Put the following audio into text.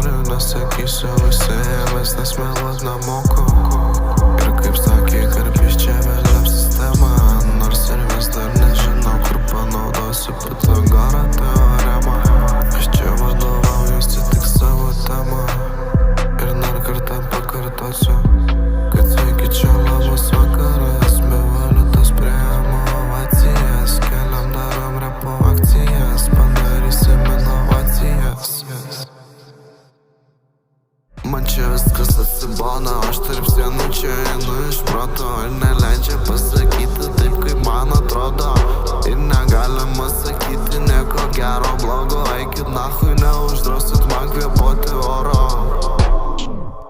nenoriu, nesakysiu užsiėmęs, nes meluot nemoku. Ir kaip sakė, karpys čia vėliau sistema, nors ir vis dar nežinau, kur panaudosiu Pitagoro teoremą. Aš čia vadovaujuosi tik savo tema ir dar kartą pakartosiu, kad sveiki, čia labas vakaras, be valiutos priemu ovacijas, keliam darom repo akcijas, padarysim inovacijas. Man čia viskas atsibona, aš tarp sienų čia einu iš proto ir neleidžia pasakyti taip, kaip man atrodo. Ir negalima sakyti nieko gero blogo, eikit nachui, neuždrausit man kvėpuoti oro.